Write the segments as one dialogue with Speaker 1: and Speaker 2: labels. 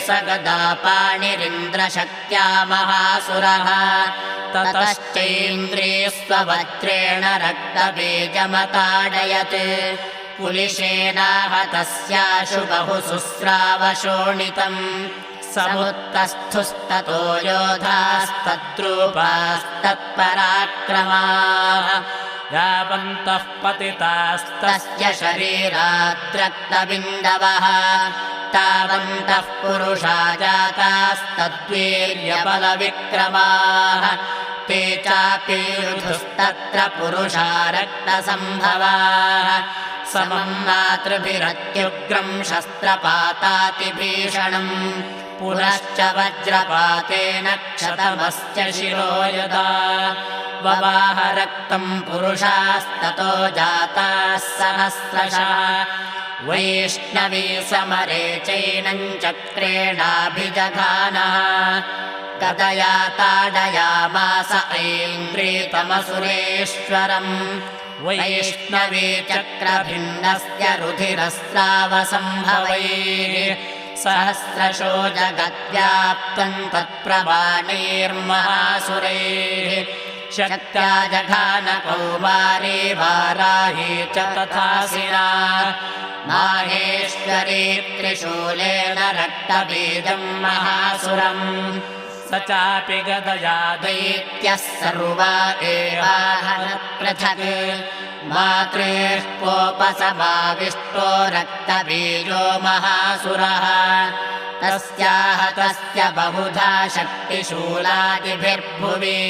Speaker 1: स गदापाणिरिन्द्रशक्त्या महासुरः ततश्चैन्द्रियस्ववज्रेण रक्तबीजमताडयत् पुलिशेनाहतस्याशु बहुशुस्रावशोणितम् समुत्तस्थुस्ततो योधास्तद्रूपास्तत्पराक्रमाः
Speaker 2: यावन्तः पतितास्तस्य
Speaker 1: शरीराद्रक्तबिन्दवः तावन्तः पुरुषा जातास्तद्वीर्यबलविक्रमाः ते चापि युधुस्तत्र पुरुषा रक्तसम्भवाः समं मातृभिरत्युग्रं शस्त्रपातातिभीषणम् पुनश्च वज्रपातेन क्षतमस्य शिरो यदा ववाह रक्तं पुरुषास्ततो जाताः सहस्रशः वैष्णवी समरे चैनं चक्रेणाभिजघानः गदया ताडयामास ऐन्द्रितमसुरेश्वरम् वैष्णवी चक्रभिन्नस्य रुधिरस्रावसम्भवैः सहस्रशो जगद्व्याप्तं तत्प्रमाणैर्महासुरैः शक्त्या जघान कौमारी वाराही च तथासिना माहेश्वरी त्रिशूलेन रक्तबीजं महासुरम्
Speaker 2: स चापि गदया
Speaker 1: दैत्यः सर्वा एवाहन पृथक् मातृः कोपसमाविष्टो रक्तबीजो महासुरः तस्याः तस्य बहुधा शक्तिशूलादिभिर्भुवि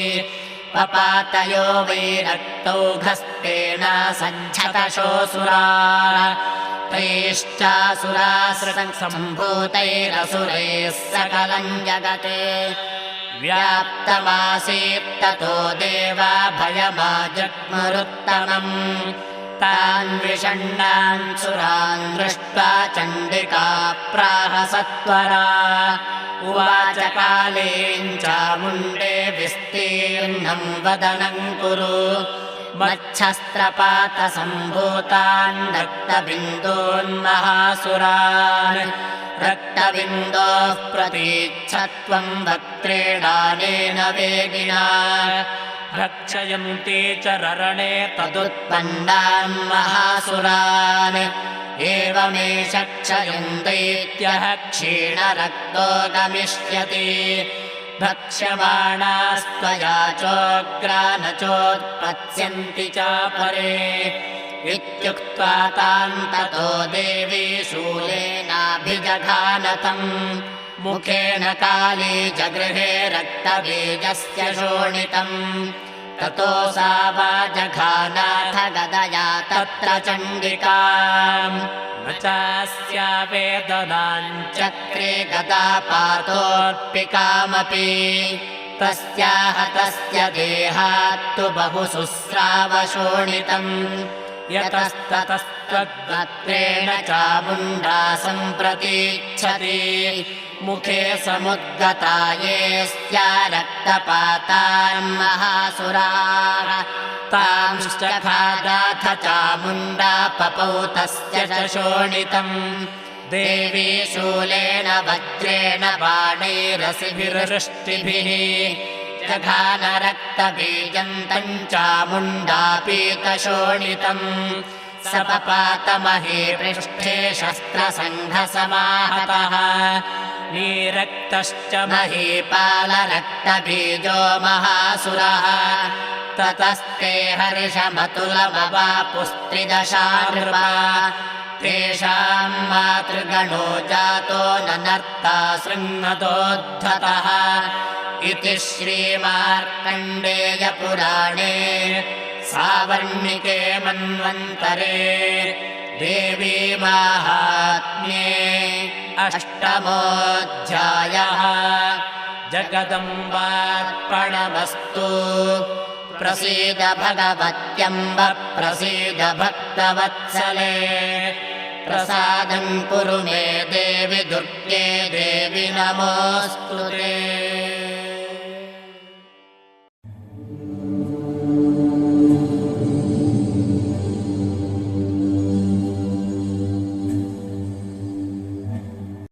Speaker 1: पपातयो वै रक्तौघस्तेन सञ्छतशोऽसुराः तैश्चासुरासृतसम्भूतैरसुरैः सकलं जगत् व्याप्तमासीत्ततो देवा भयमाजग्मुरुत्तमम् तान् विषण्णान् सुरान् दृष्ट्वा चण्डिका प्राह सत्वरा उवाच कालीं चामुण्डे विस्तीर्णं वदनं कुरु मच्छस्त्रपातसम्भूतान् रक्तबिन्दून्महासुरान् रक्तबिन्दोः प्रतीच्छत्वं वक्त्रेणानेन वेगिना
Speaker 2: रक्षयन्ती च ररणे
Speaker 1: तदुत्पन्नान् महासुरान् एवमेष क्षयं दैत्यः क्षीणरक्तो गमिष्यति भक्ष्यमाणास्त्वया चोग्रान चोत्पत्स्यन्ति चापरे इत्युक्त्वा तां ततो देवी शूलेनाभिजघानतम् मुखेन काली जगृहे रक्तबीजस्य शोणितम् ततो सा वाजघानाथ गदया तत्र चण्डिकाम्
Speaker 2: न चास्या वेदनाञ्चक्रे
Speaker 1: चक्रे गदापातोऽर्पिकामपि तस्याः तस्य देहात्तु बहुशुस्रावशोणितम् यतस्ततस्तद्वक्त्रेण चामुण्डा सम्प्रतीच्छति मुखे समुद्गता ये स्या रक्तपातान् महासुराः तांश्च खादाथ चामुण्डा पपौ तस्य च शोणितम् देवी शूलेन वज्रेण बाणैरसिभिर्वृष्टिभिः जघान रक्तबीजं तं चामुण्डापीतशोणितम् स पपातमहे पृष्ठे शस्त्रसङ्घसमाहतः नीरक्तश्च महीपालरक्तबीजो महासुरः ततस्ते हर्षमतुलमवापुस्त्रिदशा नृपा तेषां मातृगणो जातो ननर्ता शृङ्गतोद्धतः इति श्रीमार्कण्डेयपुराणे सावर्णिके मन्वन्तरे देवी माहात्म्ये अष्टमोऽध्यायः। जगदम्बार्पणमस्तु। प्रसीद भगवत्यम्ब प्रसीद भक्तवत्सले प्रसादं कुरु मे देवि दुर्गे देवि नमोऽस्तु ते।